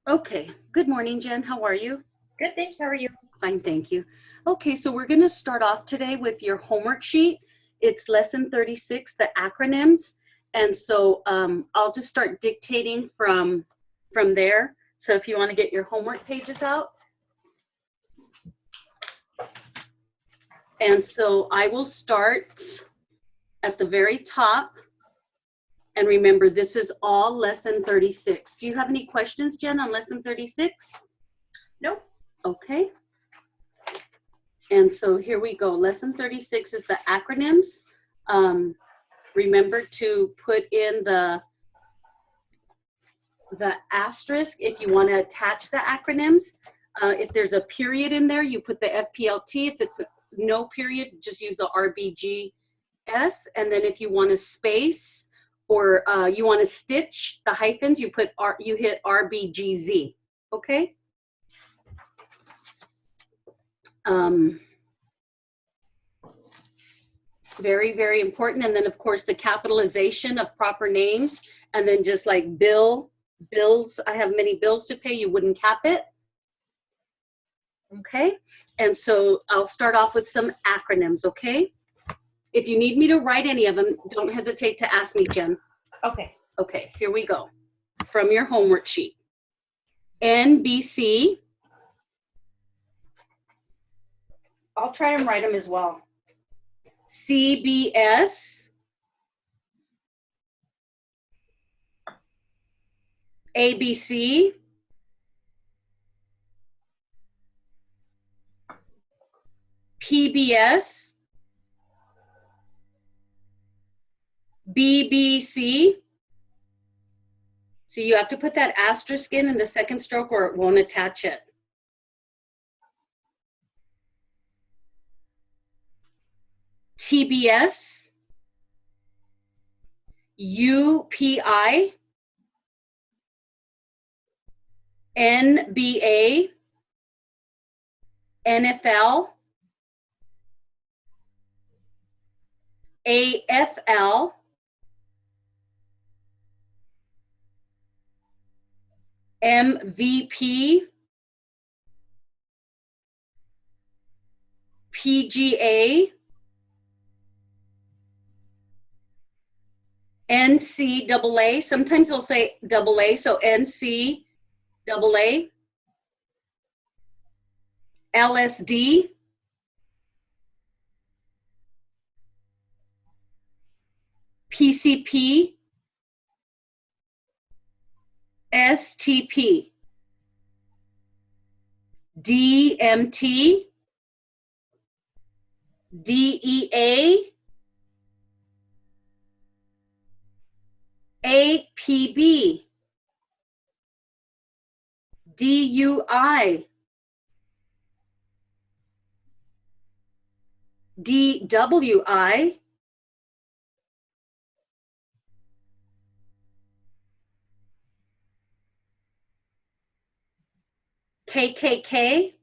Okay, good morning, Jen. How are you? Good, thanks. How are you? Fine, thank you. Okay, so we're going to start off today with your homework sheet. It's lesson 36, the acronyms. And so I'll just start dictating from there. So if you want to get your homework pages out. And so I will start at the very top. And remember, this is all lesson 36. Do you have any questions, Jen, on lesson 36? Nope. Okay. And so here we go. Lesson 36 is the acronyms. Remember to put in the asterisk if you want to attach the acronyms. If there's a period in there, you put the FPLT. If it's no period, just use the RBGS. And then if you want to space or you want to stitch the hyphens, you hit RBGZ. Okay. Very, very important. And then of course the capitalization of proper names, and then just like bills, I have many bills to pay, you wouldn't cap it. Okay, and so I'll start off with some acronyms, okay? If you need me to write any of them, don't hesitate to ask me, Jen. Okay. Okay, here we go. From your homework sheet. NBC. I'll try and write them as well. CBS. ABC. PBS. BBC. So you have to put that asterisk in the second stroke or it won't attach it. TBS. UPI. NBA. NFL. AFL. MVP. PGA. NCAA. Sometimes they'll say AA, so NCAA. LSD. PCP. STP. DMT. DEA. APB. DUI. DWI. KKK.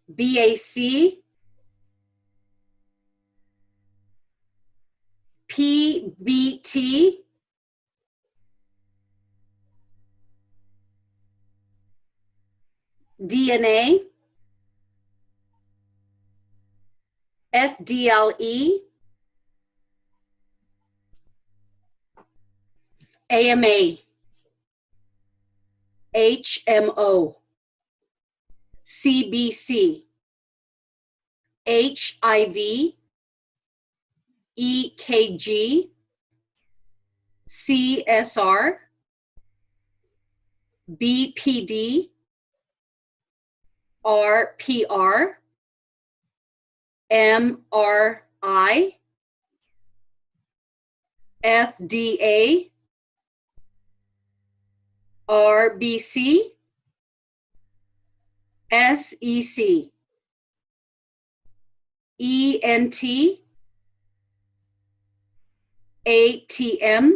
BAC. PBT. DNA. FDLE. AMA. HMO. CBC. HIV. EKG. CSR. BPD. RPR. MRI. FDA. RBC. SEC. ENT. ATM.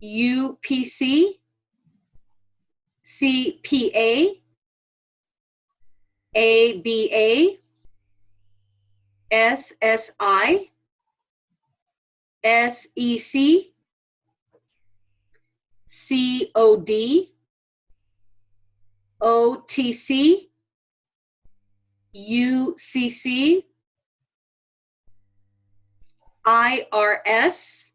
UPC. CPA. ABA. SSI. SEC. COD, OTC, UCC, IRS,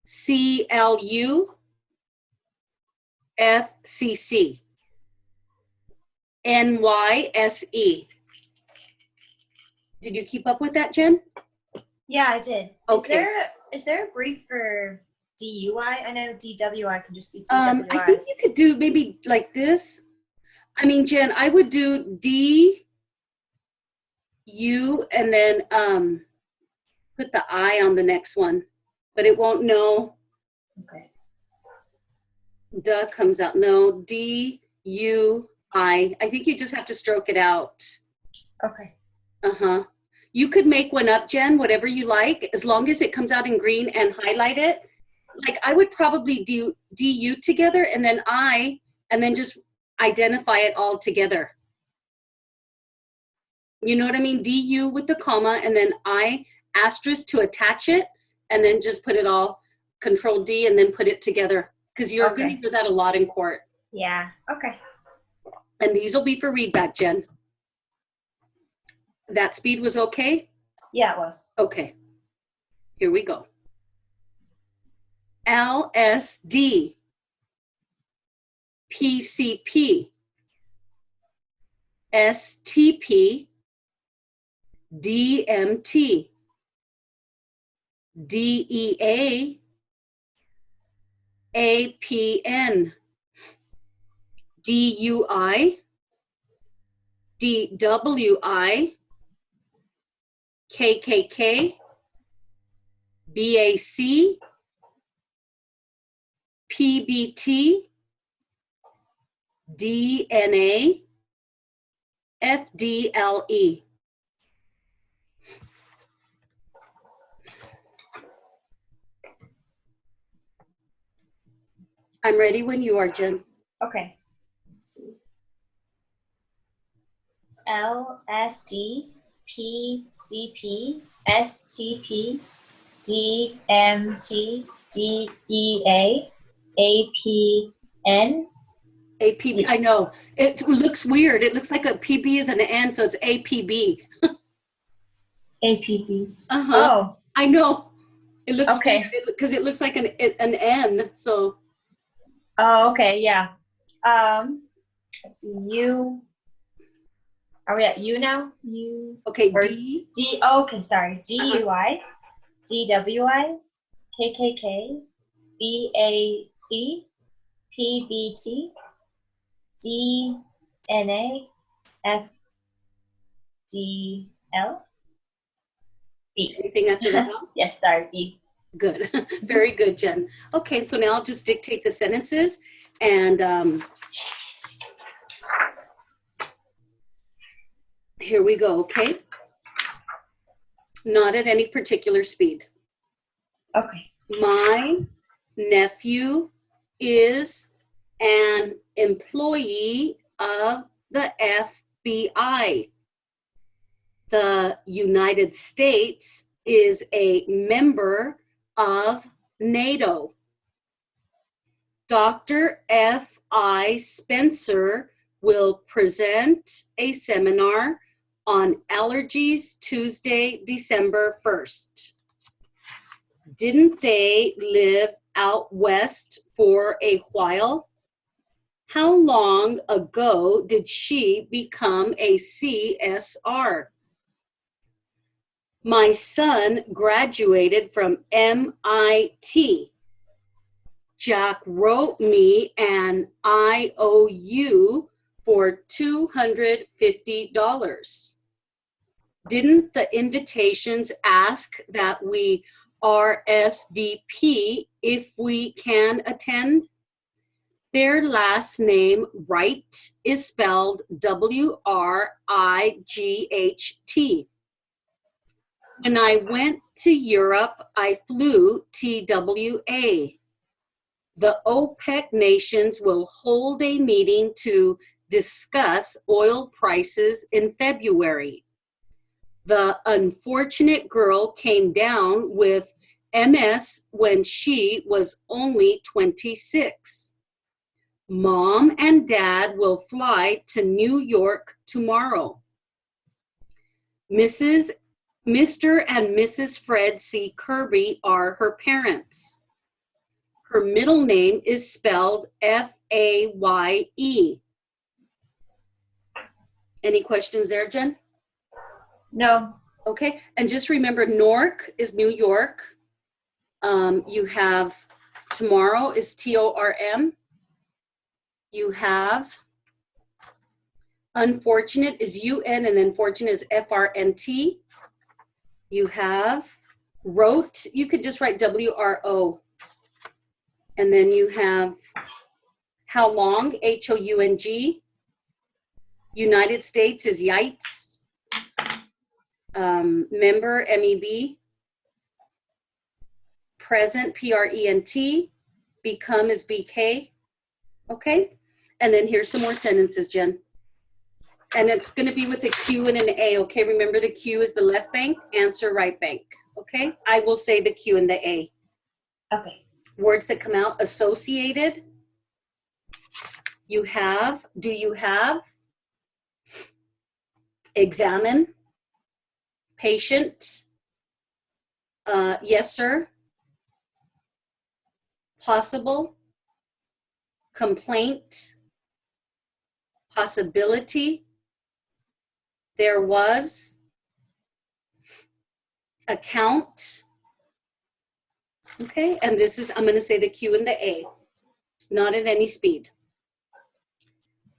CLU, FCC, NYSE. Did you keep up with that, Jen? Yeah, I did. Okay. Is there a brief for DUI? I know DWI can just be I DWI. think you could do maybe like this. I mean, Jen, I would do D, U, and then put the I on the next one, but it won't know. Okay. Duh comes out. No, D, U, I. I think you just have to stroke it out. Okay. Uh-huh. You could make one up, Jen, whatever you like, as long as it comes out in green and highlight it. Like I would probably do DU together and then I, and then just identify it all together. You know what I mean? DU with the comma and then I asterisk to attach it and then just put it all, Control D and then put it together. Because you're going to hear that a lot in court. Yeah. Okay. And these will be for readback, Jen. That speed was okay? Yeah, it was. Okay. Here we go. LSD, PCP, STP, DMT, DEA, APN, DUI, DWI, KKK, BAC, PBT, DNA, FDLE. I'm ready when you are, Jen. Okay. Let's see. LSD, PCP, STP, DMT, DEA, APN. APB, I know. It looks weird. It looks like a PB is an N, so it's APB. APB. Uh-huh. Oh. I know. It looks okay. Because it looks like an N, so. Oh, okay, yeah. Let's see, U. Are we at U now? U. Okay, or D. D. Oh, okay, sorry. DUI, DWI, KKK, BAC, PBT, DNA, FDL, B. Anything after that? Yes, sorry, B. Good. Very good, Jen. Okay, so now I'll just dictate the sentences and here we go, okay? Not at any particular speed. Okay. My nephew is an employee of the FBI. The United States is a member of NATO. Dr. F.I. Spencer will present a seminar on allergies Tuesday, December 1st. Didn't they live out west for a while? How long ago did she become a CSR? My son graduated from MIT. Jack wrote me an IOU for $250. Didn't the invitations ask that we RSVP if we can attend? Their last name, Wright, is spelled WRIGHT. When I went to Europe, I flew TWA. The OPEC nations will hold a meeting to discuss oil prices in February. The unfortunate girl came down with MS when she was only 26. Mom and Dad will fly to New York tomorrow. Mr. and Mrs. Fred C. Kirby are her parents. Her middle name is spelled Faye. Any questions there, Jen? No. Okay, and just remember Newark is New York. You have tomorrow is TORM. You have unfortunate is UN, and then fortunate is FRNT. You have wrote, you could just write WRO. And then you have how long, HOUNG. United States is YITES. Member, MEB. Present, PRENT. Become is BK. Okay? And then here's some more sentences, Jen. And it's going to be with a Q and an A, okay? Remember the Q is the left bank, answer right bank, okay? I will say the Q and the A. Okay. Words that come out, associated. You have, do you have? Examine. Patient. Yes, sir. Possible. Complaint. Possibility. There was. Account. Okay, and this is, I'm going to say the Q and the A, not at any speed.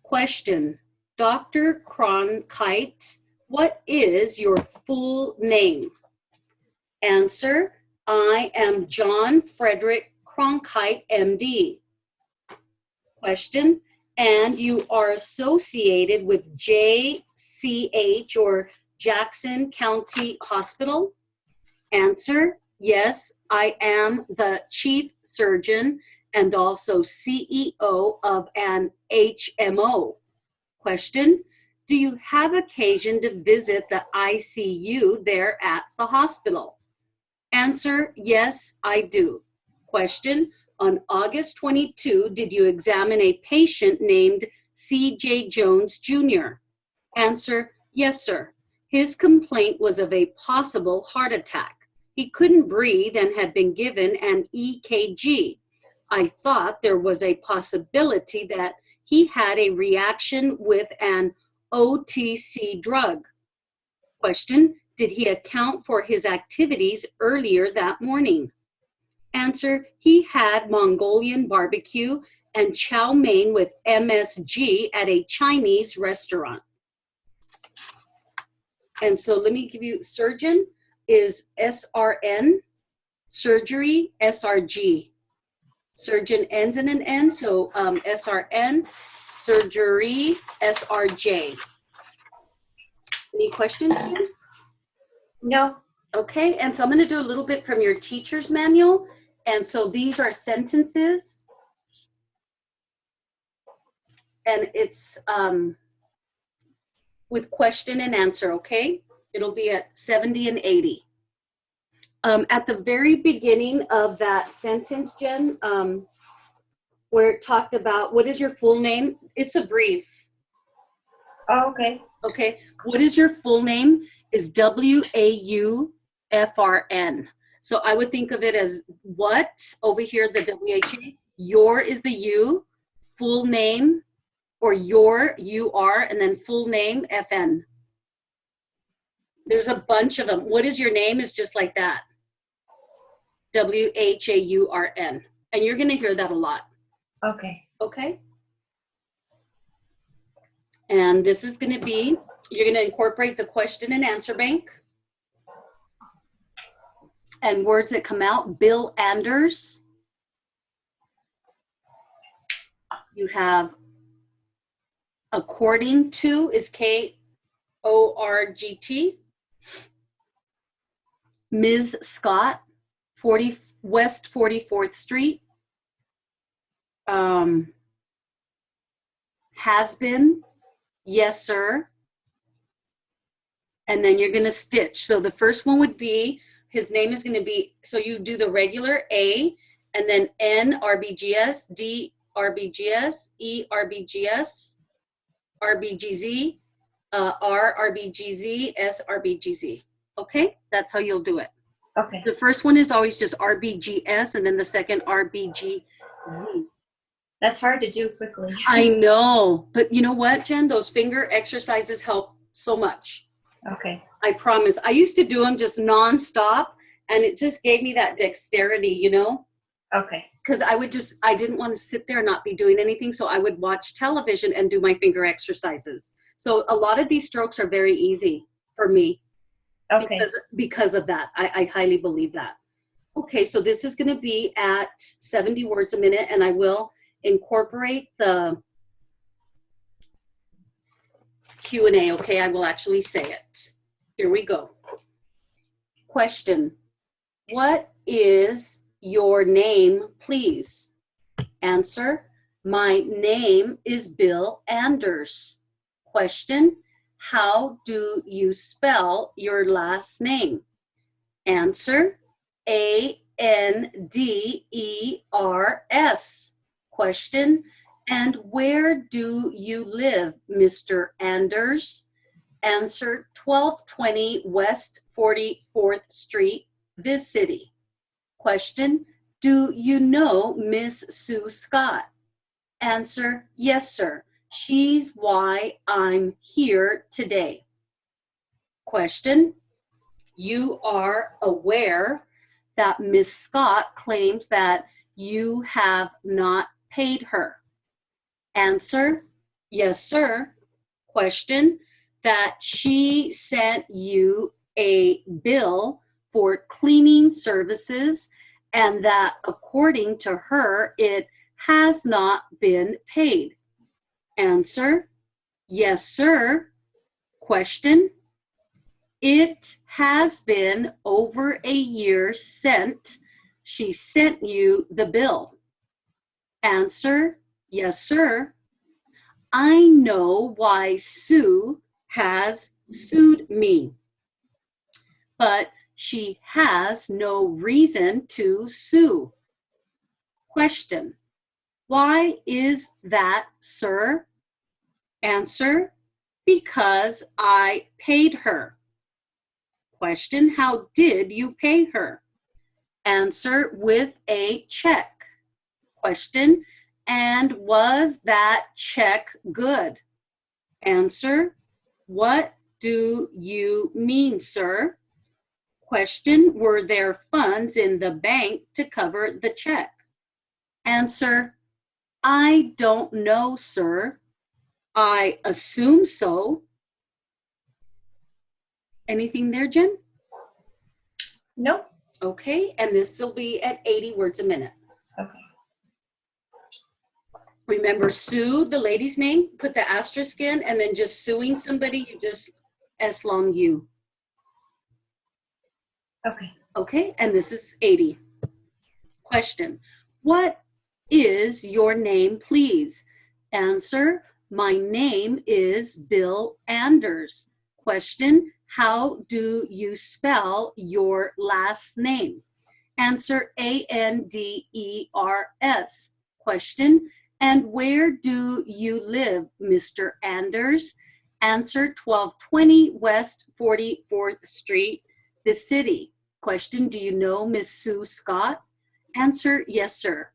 Question, Dr. Cronkite, what is your full name? Answer, I am John Frederick Cronkite, MD. Question, and you are associated with JCH or Jackson County Hospital? Answer, yes, I am the chief surgeon and also CEO of an HMO. Question, do you have occasion to visit the ICU there at the hospital? Answer, yes, I do. Question, on August 22, did you examine a patient named C.J. Jones Jr.? Answer, yes, sir. His complaint was of a possible heart attack. He couldn't breathe and had been given an EKG. I thought there was a possibility that he had a reaction with an OTC drug. Question, did he account for his activities earlier that morning? Answer, he had Mongolian barbecue and chow mein with MSG at a Chinese restaurant. And so let me give you, surgeon is SRN, surgery, SRG. Surgeon ends in an N, so SRN, surgery, SRJ. Any questions? No. Okay, and so I'm going to do a little bit from your teacher's manual. And so these are sentences. And it's with question and answer, okay? It'll be at 70 and 80. At the very beginning of that sentence, Jen, where it talked about what is your full name? It's a brief. Oh, okay. Okay, what is your full name is WAUFRN. So I would think of it as what, over here, the WHA, your is the U, full name, or your, UR, and then full name, FN. There's a bunch of them. What is your name is just like that. WHAURN. And you're going to hear that a lot. Okay. Okay? And this is going to be, you're going to incorporate the question and answer bank. And words that come out, Bill Anders. You have according to is KORGT. Ms. Scott, 40 West 44th Street. Has been, yes, sir. And then you're going to stitch. So the first one would be his name is going to be, so you do the regular A, and then N RBGS, D RBGS, E RBGS, RBGZ, R RBGZ, S RBGZ. Okay, that's how you'll do it. Okay. The first one is always just RBGS, and then the second RBGZ. That's hard to do quickly. I know, but you know what, Jen? Those finger exercises help so much. Okay. I promise. I used to do them just nonstop, and it just gave me that dexterity, you know? Okay. Because I didn't want to sit there and not be doing anything, so I would watch television and do my finger exercises. So a lot of these strokes are very easy for me. Okay. Because of that. I highly believe that. Okay, so this is going to be at 70 words a minute, and I will incorporate the Q&A, okay? I will actually say it. Here we go. Question: what is your name, please? Answer: my name is Bill Anders. Question: how do you spell your last name? Answer: Anders. Question: and where do you live, Mr. Anders? Answer: 1220 West 44th Street, this city. Question: do you know Miss Sue Scott? Answer: yes, sir. She's why I'm here today. Question: you are aware that Miss Scott claims that you have not paid her? Answer: yes, sir. Question: that she sent you a bill for cleaning services and that according to her, it has not been paid. Answer: yes, sir. Question: it has been over a year since she sent you the bill. Answer: yes, sir. I know why Sue has sued me, but she has no reason to sue. Question: why is that, sir? Answer: because I paid her. Question: how did you pay her? Answer: with a check. Question: and was that check good? Answer: what do you mean, sir? Question: were there funds in the bank to cover the check? Answer: I don't know, sir. I assume so. Anything there, Jen? Nope. Okay, and this will be at 80 words a minute. Okay. Remember, Sue, the lady's name, put the asterisk in, and then just suing somebody, you just S-long U. Okay. Okay, and this is 80. Question: what is your name, please? Answer: my name is Bill Anders. Question: how do you spell your last name? Answer: Anders. Question: and where do you live, Mr. Anders? Answer: 1220 West 44th Street, the city. Question: do you know Miss Sue Scott? Answer: yes, sir.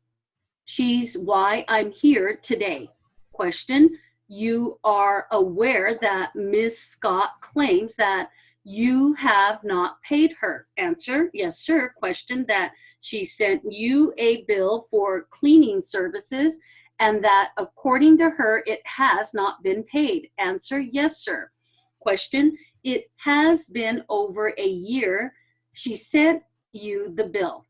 She's why I'm here today. Question: you are aware that Miss Scott claims that you have not paid her? Answer: yes, sir. Question: that she sent you a bill for cleaning services and that according to her, it has not been paid? Answer: yes, sir. Question: it has been over a year she sent you the bill.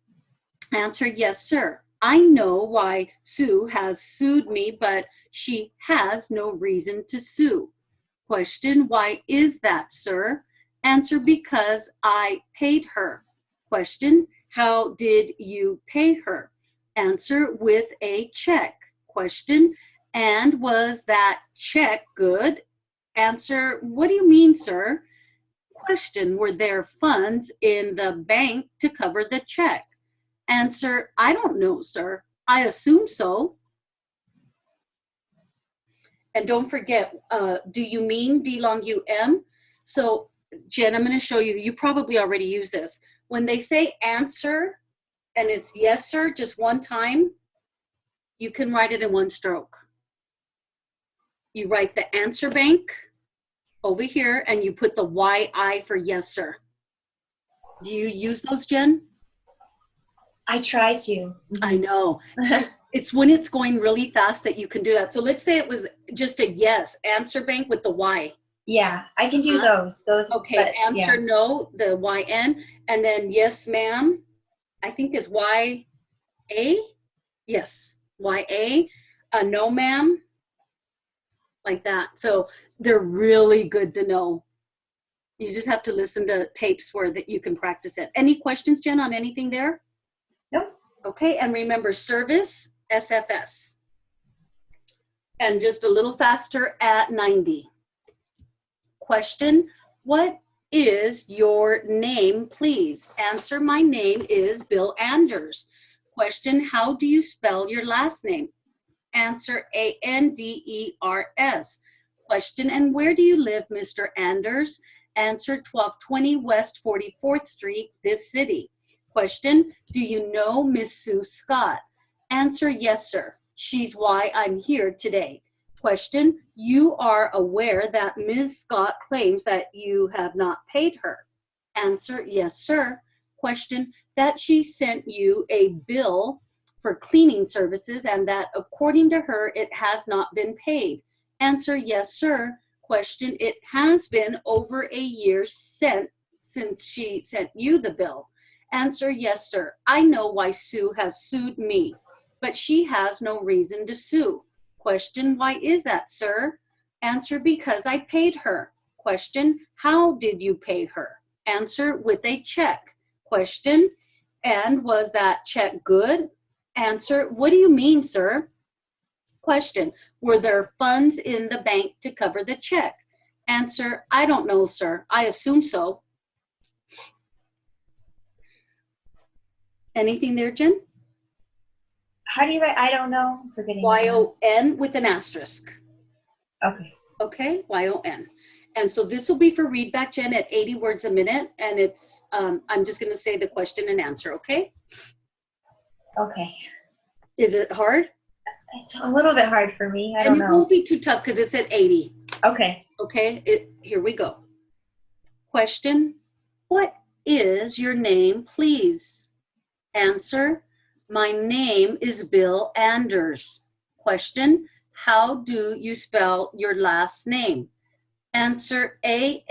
Answer: yes, sir. I know why Sue has sued me, but she has no reason to sue. Question: why is that, sir? Answer: because I paid her. Question: how did you pay her? Answer: with a check. Question: and was that check good? Answer: what do you mean, sir? Question, were there funds in the bank to cover the check? Answer, I don't know, sir. I assume so. And don't forget, do you mean D long U-M? So Jen, I'm going to show you, you probably already use this. When they say answer and it's yes, sir, just one time, you can write it in one stroke. You write the answer bank over here and you put the YI for yes, sir. Do you use those, Jen? I try to. I know. It's when it's going really fast that you can do that. So let's say it was just a yes, answer bank with the Y. Yeah, I can do those. Okay, but, answer no, the YN, and then yes, ma'am, I think is YA. Yes, YA. No, ma'am, like that. So they're really good to know. You just have to listen to tapes where that you can practice it. Any questions, Jen, on anything there? Nope. Okay, and remember service, SFS. And just a little faster at 90. Question, what is your name, please? Answer, my name is Bill Anders. Question, how do you spell your last name? Answer, Anders. Question, and where do you live, Mr. Anders? Answer, 1220 West 44th Street, this city. Question, do you know Miss Sue Scott? Answer, yes, sir. She's why I'm here today. Question, you are aware that Ms. Scott claims that you have not paid her? Answer, yes, sir. Question, that she sent you a bill for cleaning services and that according to her, it has not been paid. Answer, yes, sir. Question, it has been over a year since she sent you the bill. Answer, yes, sir. I know why Sue has sued me, but she has no reason to sue. Question, why is that, sir? Answer, because I paid her. Question, how did you pay her? Answer, with a check. Question, and was that check good? Answer, what do you mean, sir? Question, were there funds in the bank to cover the check? Answer, I don't know, sir. I assume so. Anything there, Jen? How do you write? I don't know. I'm forgetting. Y-O-N with an asterisk. Okay. Okay, Y-O-N. And so this will be for read back, Jen, at 80 words a minute. And it's, I'm just going to say the question and answer, okay? Okay. Is it hard? It's a little bit hard for me. I don't know. And it won't be too tough because it's at 80. Okay. Okay, here we go. Question, what is your name, please? Answer, my name is Bill Anders. Question, how do you spell your last name? Answer, A-N-D-E-R-S.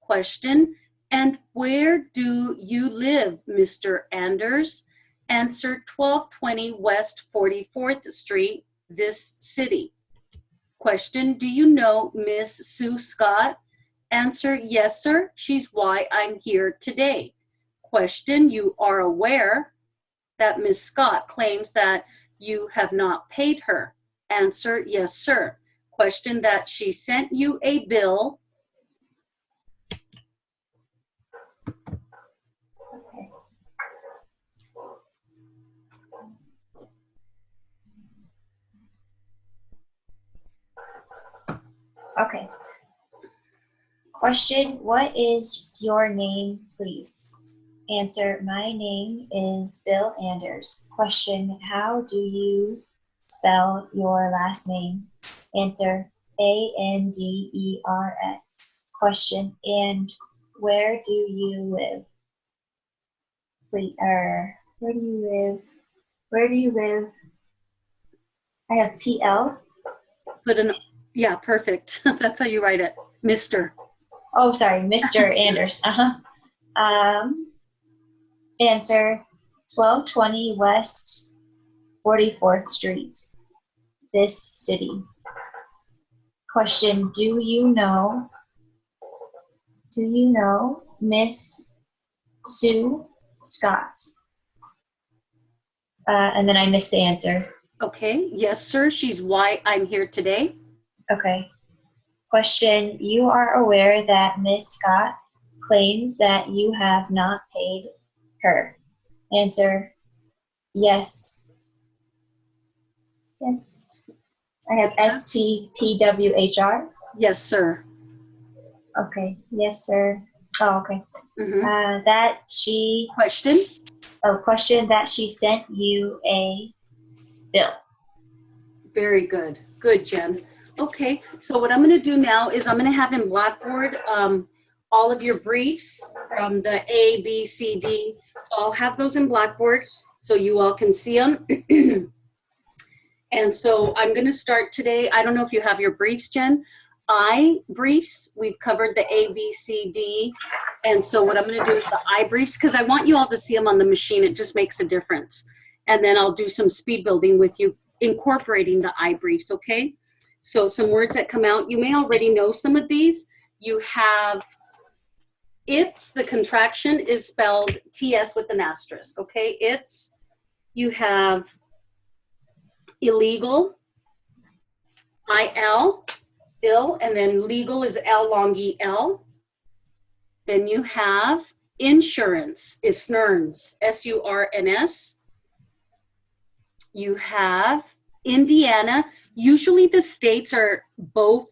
Question, and where do you live, Mr. Anders? Answer, 1220 West 44th Street, this city. Question, do you know Miss Sue Scott? Answer, yes, sir. She's why I'm here today. Question, you are aware that Miss Scott claims that you have not paid her? Answer, yes, sir. Question, that she sent you a bill. Okay. Question, what is your name, please? Answer, my name is Bill Anders. Question, how do you spell your last name? Answer, A-N-D-E-R-S. Question, and where do you live? Wait, where do you live? Where do you live? I have P-L. Put an, yeah, perfect. That's how you write it. Mr. Oh, sorry, Mr. Anders. Answer, 1220 West 44th Street, this city. Question, do you know Miss Sue Scott? And then I missed the answer. Okay, yes, sir. She's why I'm here today. Okay. Question, you are aware that Ms. Scott claims that you have not paid her. Answer, yes. Yes. I have STPWHR. Yes, sir. Okay. Yes, sir. Oh, okay. Mm-hmm. That she Question? question that she sent you a bill. Very good. Good, Jen. Okay, so what I'm going to do now is I'm going to have in Blackboard all of your briefs from the A, B, C, D. So I'll have those in Blackboard so you all can see them. And so I'm going to start today. I don't know if you have your briefs, Jen. Briefs, we've covered the A, B, C, D. And so what I'm going to do is the I briefs, because I want you all to see them on the machine. It just makes a difference. And then I'll do some speed building with you, incorporating the I briefs, okay? So some words that come out, you may already know some of these. You have it's, the contraction is spelled TS with an asterisk, okay? It's, you have illegal, IL, ill, and then legal is L long EL. Then you have insurance is SNURNS, SURNS. You have Indiana. Usually the states are both,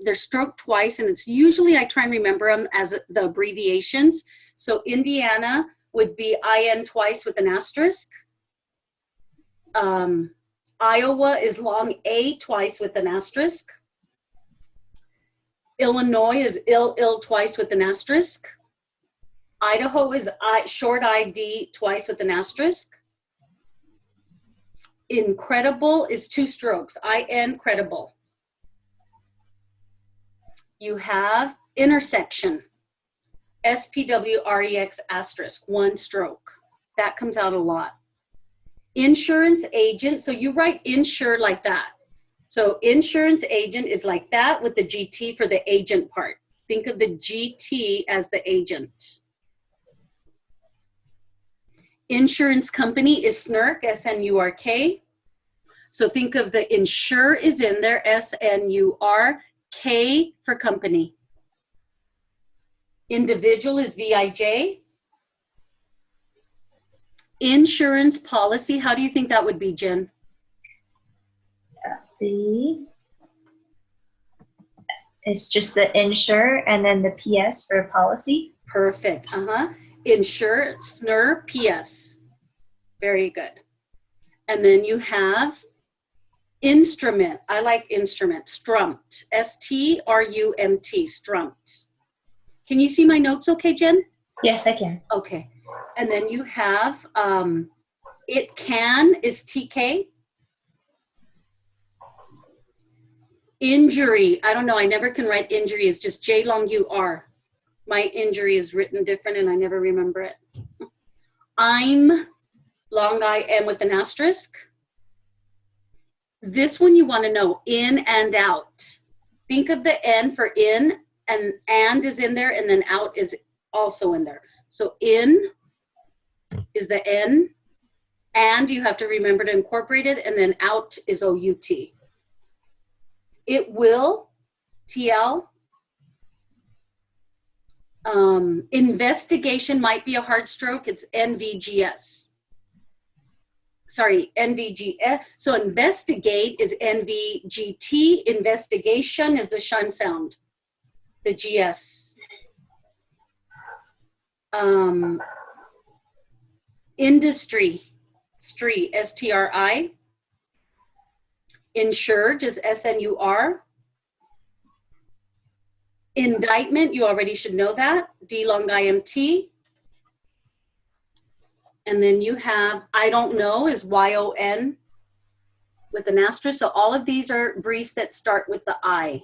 they're stroked twice, and it's usually, I try and remember them as the abbreviations. So Indiana would be IN twice with an asterisk. Iowa is long A twice with an asterisk. Illinois is ill twice with an asterisk. Idaho is short ID twice with an asterisk. Incredible is two strokes, IN credible. You have intersection, SPWREX asterisk, one stroke. That comes out a lot. Insurance agent, so you write insure like that. So insurance agent is like that with the GT for the agent part. Think of the GT as the agent. Insurance company is SNURK, SNURK. So think of the insure is in there, SNUR, for company. Individual is VIJ. Insurance policy, how do you think that would be, Jen? It's just the insure and then the PS for policy. Perfect. Insure, SNUR, PS. Very good. And then you have instrument. I like instrument. Strumped. STRUMT. Strumped. Can you see my notes okay, Jen? Yes, I can. Okay. And then you have it can is TK. Injury. I don't know. I never can write injury. It's just J long UR. My injury is written different and I never remember it. I'm long IM with an asterisk. This one you want to know, in and out. Think of the N for in, and is in there, and then out is also in there. So in is the N, and you have to remember to incorporate it, and then out is OUT. It will, TL. Investigation might be a hard stroke. It's NVGS. Sorry, NVGS. So investigate is NVGT. Investigation is the shun sound, the GS. Industry, STRI. Insure, just SNUR. Indictment, you already should know that, D long IMT. And then you have, I don't know, is YON with an asterisk. So all of these are briefs that start with the I.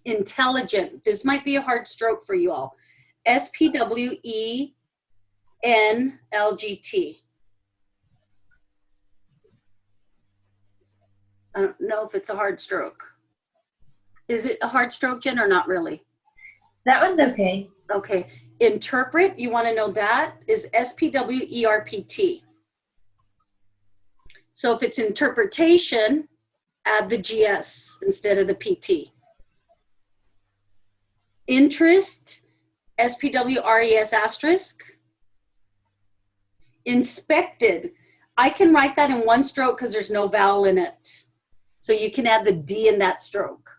Intelligent, this might be a hard stroke for you all. SPWENLGT. I don't know if it's a hard stroke. Is it a hard stroke, Jen, or not really? That one's okay. Okay. Interpret, you want to know that, is SPWERPT. So if it's interpretation, add the GS instead of the PT. Interest, SPWRES asterisk. Inspected, I can write that in one stroke because there's no vowel in it. So you can add the D in that stroke.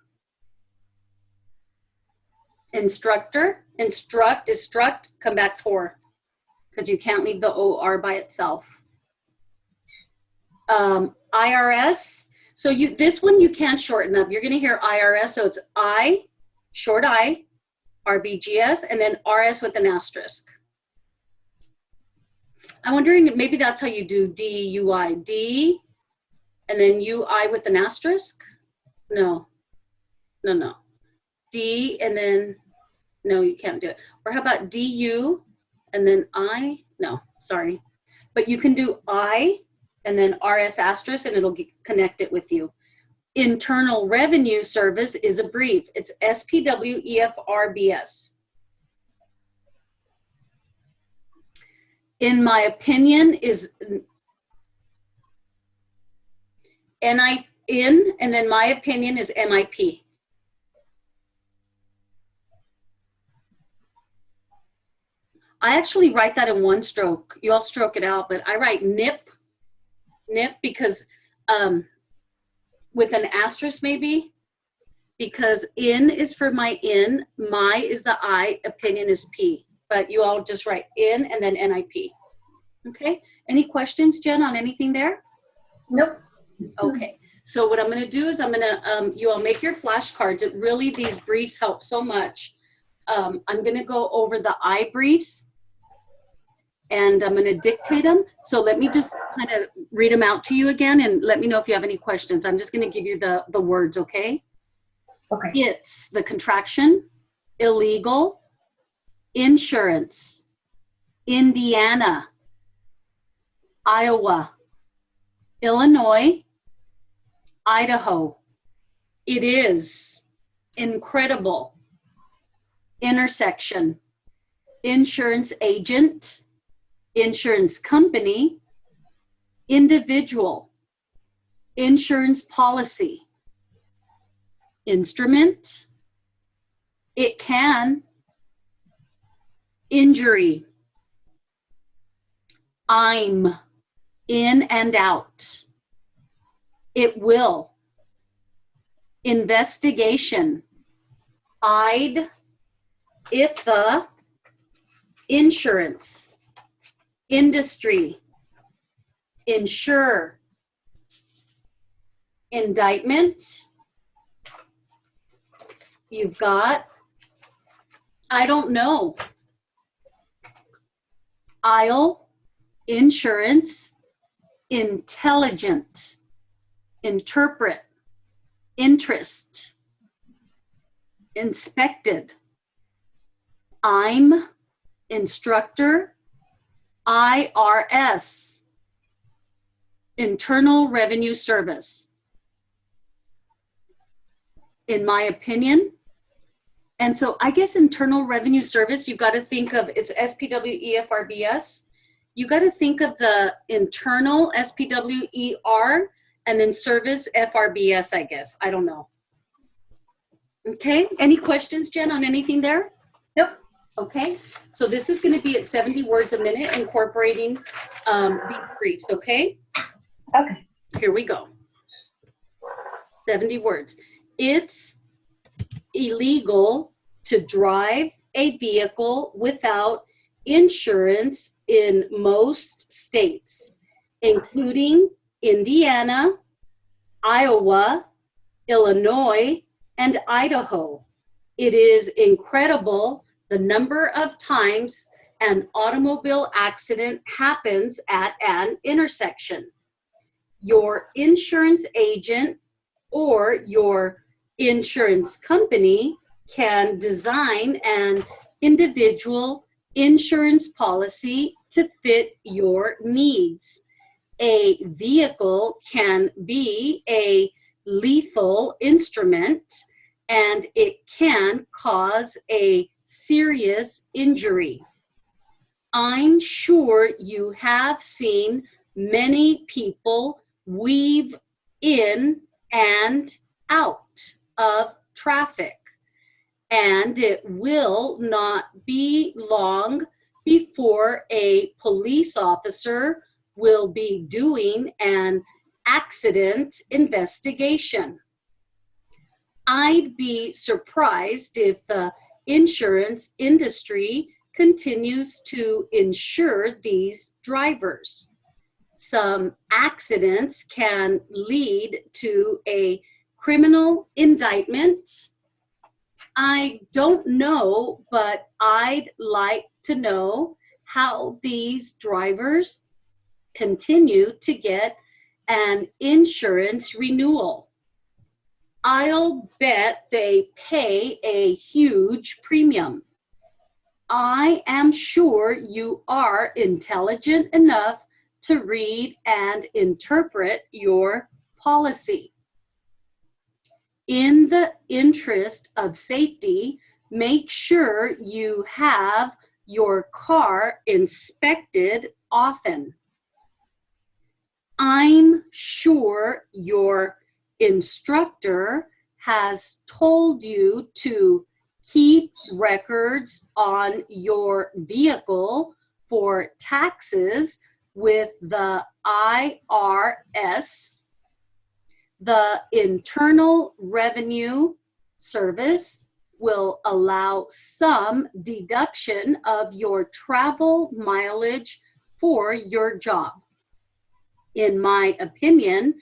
Instructor, instruct is struct, come back for, because you can't leave the OR by itself. IRS, so this one you can't shorten up. You're going to hear IRS, so it's I, short I, RBGS, and then RS with an asterisk. I'm wondering, maybe that's how you do DUI. D, and then UI with an asterisk? No. No, no. D, and then, no, you can't do it. Or how about DU, and then I? No, sorry. But you can do I, and then RS asterisk, and it'll connect it with you. Internal Revenue Service is a brief. It's SPWEFRBS. In my opinion is NI in, and then my opinion is MIP. I actually write that in one stroke. You all stroke it out, but I write NIP because with an asterisk maybe, because in is for my in, my is the I, opinion is P. But you all just write in and then NIP. Okay, any questions, Jen, on anything there? Nope. Okay, so what I'm gonna do is I'm gonna, you all make your flashcards. It really, these briefs help so much. I'm gonna go over the I briefs and I'm gonna dictate them. So let me just kind of read them out to you again and let me know if you have any questions. I'm just gonna give you the words, okay? Okay. It's the contraction, illegal, insurance, Indiana, Iowa, Illinois, Idaho. It is, incredible, intersection, insurance agent, insurance company, individual, insurance policy, instrument, it can, injury, I'm, in and out, it will, investigation, I'd, if the, insurance, industry, insure, indictment, you've got, I don't know, aisle, insurance, intelligent, interpret, interest, inspected, I'm, instructor, IRS, Internal Revenue Service. In my opinion, and so I guess Internal Revenue Service, you've got to think of, it's SPWEFRBS. You got to think of the internal SPWER and then service FRBS, I guess. I don't know. Okay, any questions, Jen, on anything there? Nope. Okay, so this is going to be at 70 words a minute, incorporating these briefs, okay? Okay. Here we go. 70 words. It's illegal to drive a vehicle without insurance in most states, including Indiana, Iowa, Illinois, and Idaho. It is incredible the number of times an automobile accident happens at an intersection. Your insurance agent or your insurance company can design an individual insurance policy to fit your needs. A vehicle can be a lethal instrument and it can cause a serious injury. I'm sure you have seen many people weave in and out of traffic. And it will not be long before a police officer will be doing an accident investigation. I'd be surprised if the insurance industry continues to insure these drivers. Some accidents can lead to a criminal indictment. I don't know, but I'd like to know how these drivers continue to get an insurance renewal. I'll bet they pay a huge premium. I am sure you are intelligent enough to read and interpret your policy. In the interest of safety, make sure you have your car inspected often. I'm sure your instructor has told you to keep records on your vehicle for taxes with the IRS. The Internal Revenue Service will allow some deduction of your travel mileage for your job. In my opinion,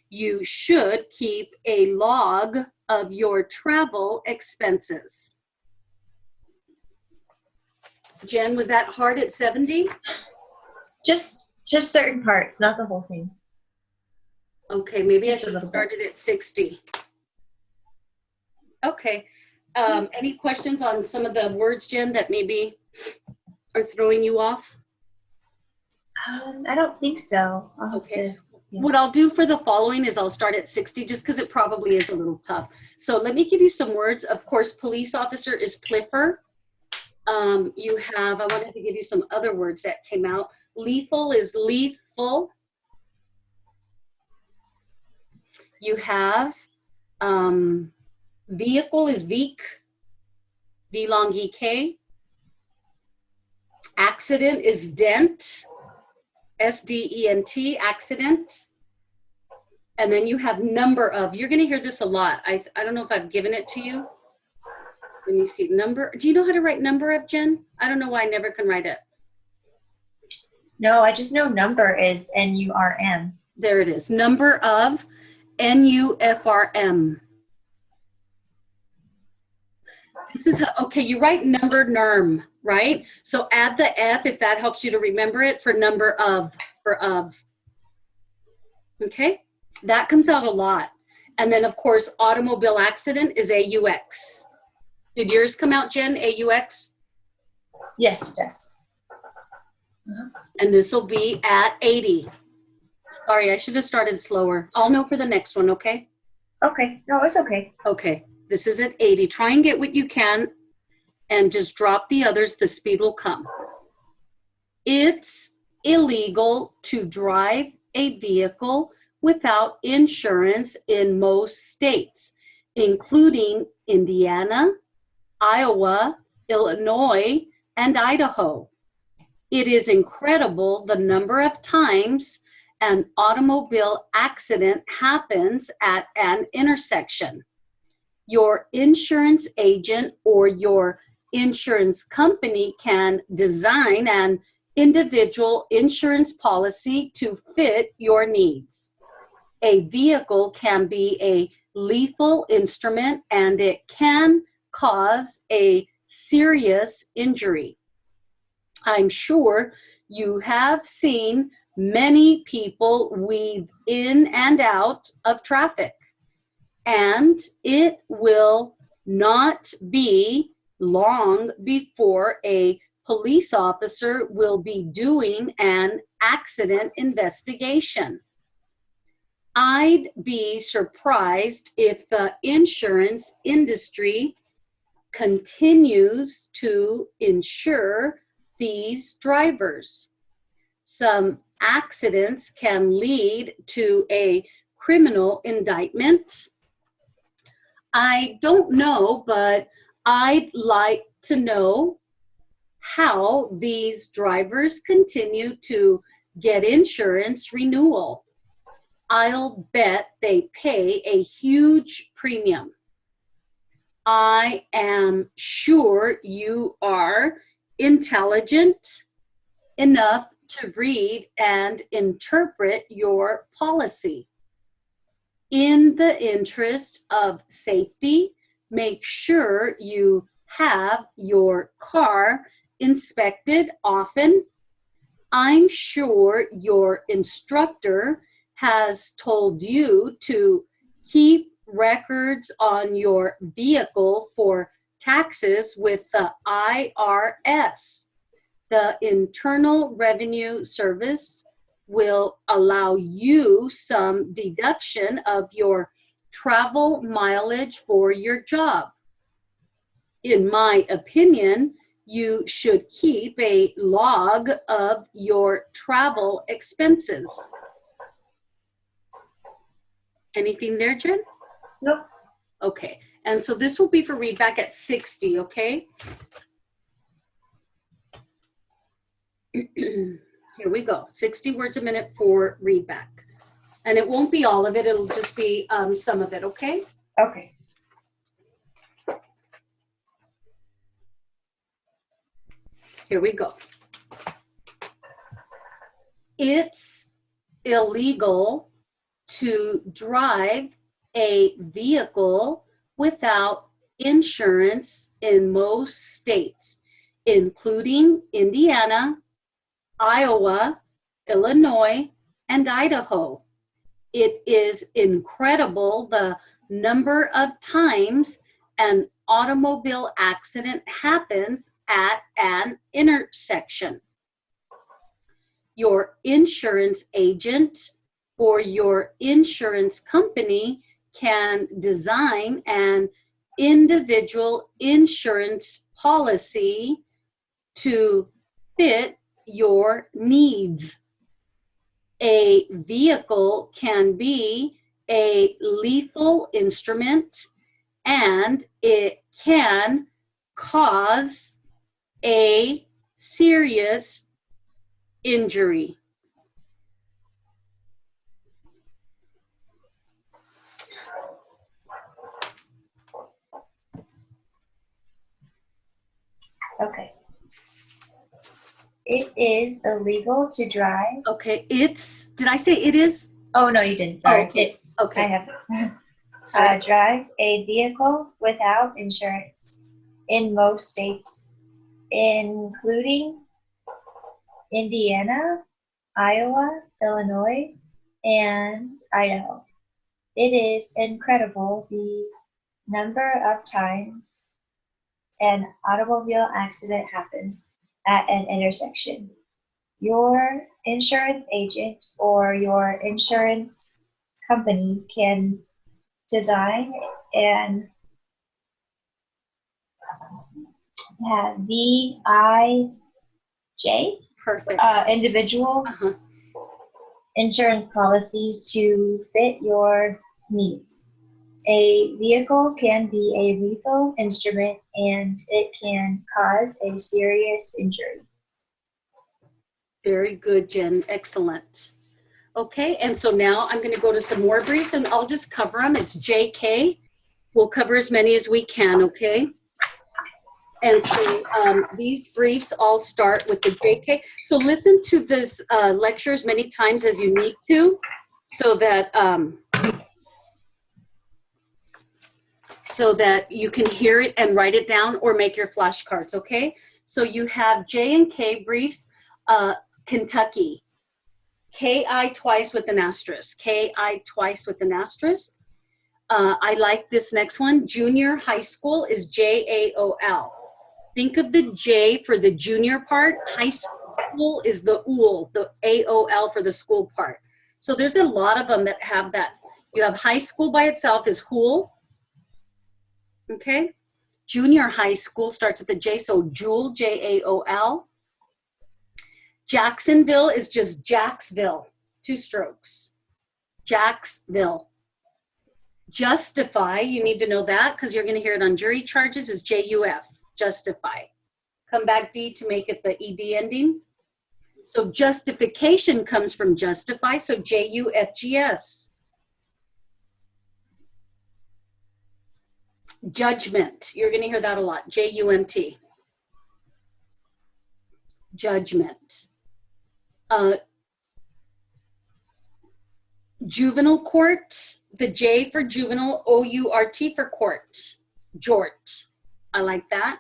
you should keep a log of your travel expenses. Jen, was that hard at 70? Just certain parts, not the whole thing. Okay, maybe I Just a should have little started at 60. Okay. Any questions on some of the words, Jen, that maybe are throwing you off? I don't think so. I'll have Okay. to. Yeah. What I'll do for the following is I'll start at 60 just because it probably is a little tough. So let me give you some words. Of course, police officer is pliffer. I wanted to give you some other words that came out. Lethal is lethal. You have vehicle is veek, V long EK. Accident is dent, SDENT, accident. And then you have number of. You're going to hear this a lot. I don't know if I've given it to you. Let me see. Number. Do you know how to write number of, Jen? I don't know why I never can write it. No, I just know number is NURM. There it is. Number of, NUFRM. This is how, okay, you write number NURM, right? So add the F if that helps you to remember it for number of, for of. Okay, that comes out a lot. And then of course, automobile accident is AUX. Did yours come out, Jen, AUX? Yes, it does. And this will be at 80. Sorry, I should have started slower. I'll know for the next one, okay? Okay. No, it's okay. Okay, this is at 80. Try and get what you can and just drop the others. The speed will come. It's illegal to drive a vehicle without insurance in most states, including Indiana, Iowa, Illinois, and Idaho. It is incredible the number of times an automobile accident happens at an intersection. Your insurance agent or your insurance company can design an individual insurance policy to fit your needs. A vehicle can be a lethal instrument and it can cause a serious injury. I'm sure you have seen many people weave in and out of traffic, and it will not be long before a police officer will be doing an accident investigation. I'd be surprised if the insurance industry continues to insure these drivers. Some accidents can lead to a criminal indictment? I don't know, but I'd like to know how these drivers continue to get insurance renewal. I'll bet they pay a huge premium. I am sure you are intelligent enough to read and interpret your policy. In the interest of safety, make sure you have your car inspected often. I'm sure your instructor has told you to keep records on your vehicle for taxes with the IRS. The Internal Revenue Service will allow you some deduction of your travel mileage for your job. In my opinion, you should keep a log of your travel expenses. Anything there, Jen? Nope. Okay, and so this will be for read back at 60, okay? Here we go, 60 words a minute for read back. And it won't be all of it, it'll just be some of it, okay? Okay. Here we go. It's illegal to drive a vehicle without insurance in most states, including Indiana, Iowa, Illinois, and Idaho. It is incredible the number of times an automobile accident happens at an intersection. Your insurance agent or your insurance company can design an individual insurance policy to fit your needs. A vehicle can be a lethal instrument, and it can cause a serious injury. Okay. It is illegal to drive. Okay, did I say it is? Oh, no, you didn't. Sorry. Oh, okay. It's, Okay. I have drive a vehicle without insurance in most states, including Indiana, Iowa, Illinois, and Idaho. It is incredible the number of times an automobile accident happens at an intersection. Your insurance agent or your insurance company can design and have VIJ, Perfect. individual insurance policy to fit your needs. A vehicle can be a lethal instrument and it can cause a serious injury. Very good, Jen. Excellent. Okay, and so now I'm going to go to some more briefs, and I'll just cover them. It's JK. We'll cover as many as we can, okay? And so these briefs all start with the JK. So listen to this lecture as many times as you need to, so that you can hear it and write it down or make your flashcards, okay? So you have J and K briefs, Kentucky. KI twice with an asterisk. KI twice with an asterisk. I like this next one. Junior high school is JAOL. Think of the J for the junior part. High school is the OOL, the AOL for the school part. So there's a lot of them that have that. You have high school by itself is HOOL. Okay. Junior high school starts with the J, so Jewel, JAOL. Jacksonville is just Jacksville, 2 strokes. Jacksville. Justify, you need to know that because you're going to hear it on jury charges, is JUF, justify. Come back D to make it the ED ending. So justification comes from justify, so JUFGS. Judgment, you're going to hear that a lot, JUMT. Judgment. Juvenile court, the J for juvenile, O-U-R-T for court, jort. I like that.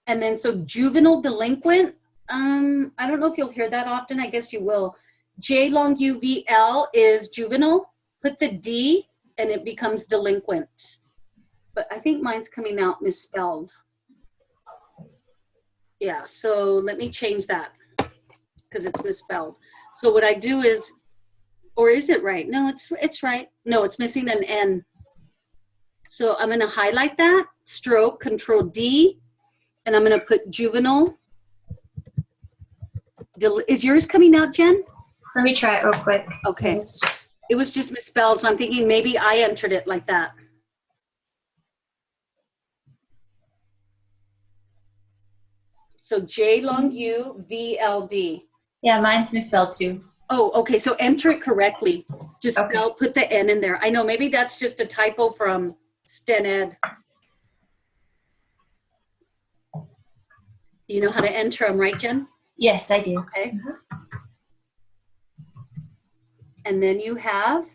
And then so juvenile delinquent, I don't know if you'll hear that often, I guess you will. J long UVL is juvenile, put the D and it becomes delinquent. But I think mine's coming out misspelled. Yeah, so let me change that because it's misspelled. So what I do is, or is it right? No, it's right. No, it's missing an N. So I'm going to highlight that, stroke, Control D, and I'm going to put juvenile. Is yours coming out, Jen? Let me try it real quick. Okay. It was just misspelled, so I'm thinking maybe I entered it like that. So J long U V L D. Yeah, mine's misspelled too. Oh, okay. So enter it correctly. Just Okay. spell, put the N in there. I know maybe that's just a typo from Sten Ed. You know how to enter them, right, Jen? Yes, I do. Okay. And then you have,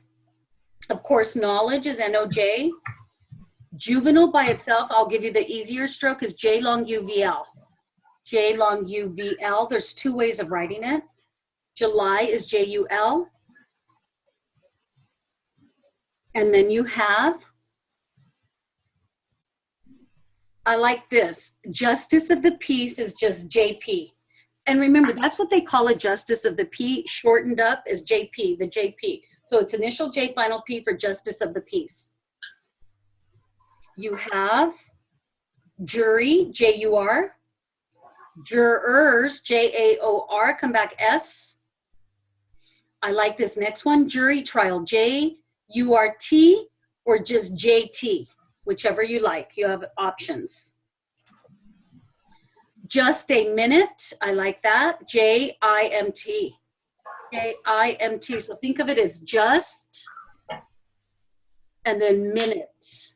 of course, knowledge is NOJ. Juvenile by itself, I'll give you the easier stroke, is J long UVL. J long UVL. There's two ways of writing it. July is JUL. And then you have, I like this, justice of the peace is just JP. And remember, that's what they call a justice of the P, shortened up as JP, the JP. So it's initial J, final P for justice of the peace. You have jury, JUR. Jurors, JAOR, come back S. I like this next one, jury trial, JURT or just JT, whichever you like. You have options. Just a minute, I like that, JIMT. JIMT, so think of it as just and then minute.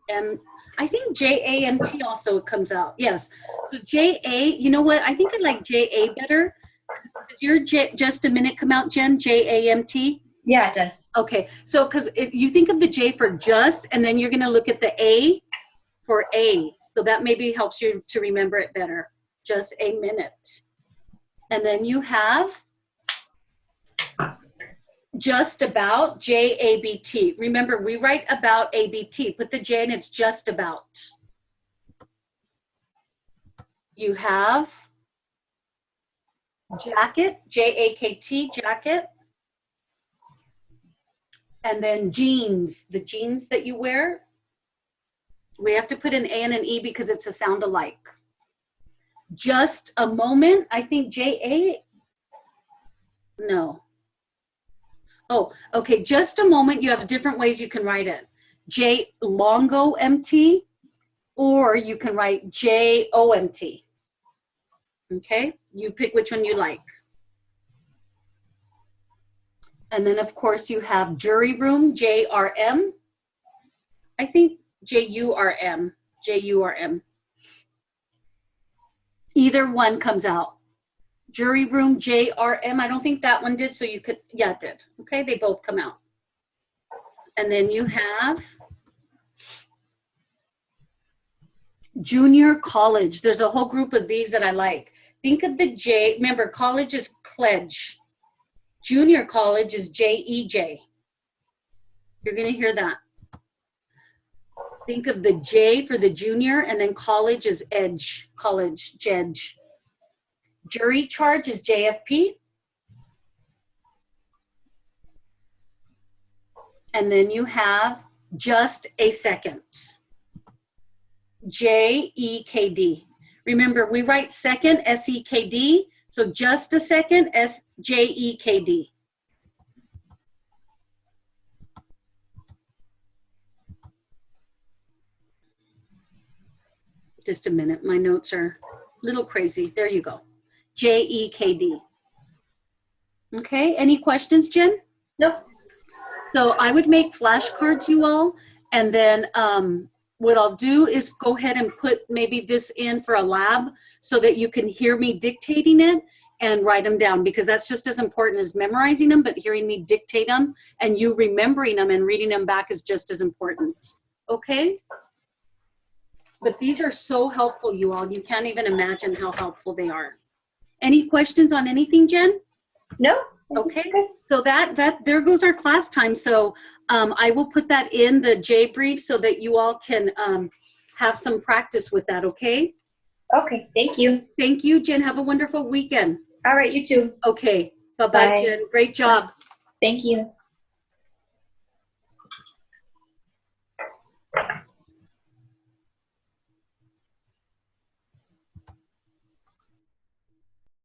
And I think JAMT also comes out, yes. So JA, you know what, I think I like JA better. Does your just a minute come out, Jen? JAMT? Yeah, it does. Okay, so because you think of the J for just, and then you're going to look at the A for A. So that maybe helps you to remember it better. Just a minute. And then you have just about, JABT. Remember, we write about ABT. Put the J and it's just about. You have jacket, JAKT, jacket. And then jeans, the jeans that you wear. We have to put an A and an E because it's a sound alike. Just a moment, I think JA, no. Oh, okay, just a moment, you have different ways you can write it. J longo MT, or you can write JOMT. Okay, you pick which one you like. And then of course you have jury room, JRM. I think JURM, JURM. Either one comes out. Jury room, JRM. I don't think that one did, so you could, yeah, it did. Okay, they both come out. And then you have junior college. There's a whole group of these that I like. Think of the J, remember college is pledge. Junior college is JEJ. You're gonna hear that. Think of the J for the junior, and then college is edge, college, jedge. Jury charge is JFP. And then you have just a second, JEKD. Remember, we write second, SEKD, so just a second, SJEKD. Just a minute. My notes are a little crazy. There you go. JEKD. Okay. Any questions, Jen? Nope. So I would make flashcards, you all, and then what I'll do is go ahead and put maybe this in for a lab so that you can hear me dictating it and write them down, because that's just as important as memorizing them, but hearing me dictate them and you remembering them and reading them back is just as important. Okay? But these are so helpful, you all. You can't even imagine how helpful they are. Any questions on anything, Jen? No. Okay, so there goes our class time. So I will put that in the J brief so that you all can have some practice with that, okay? Okay, thank you. Thank you, Jen. Have a wonderful weekend. All right, you too. Okay, bye-bye, Bye. Jen. Great job. Thank you.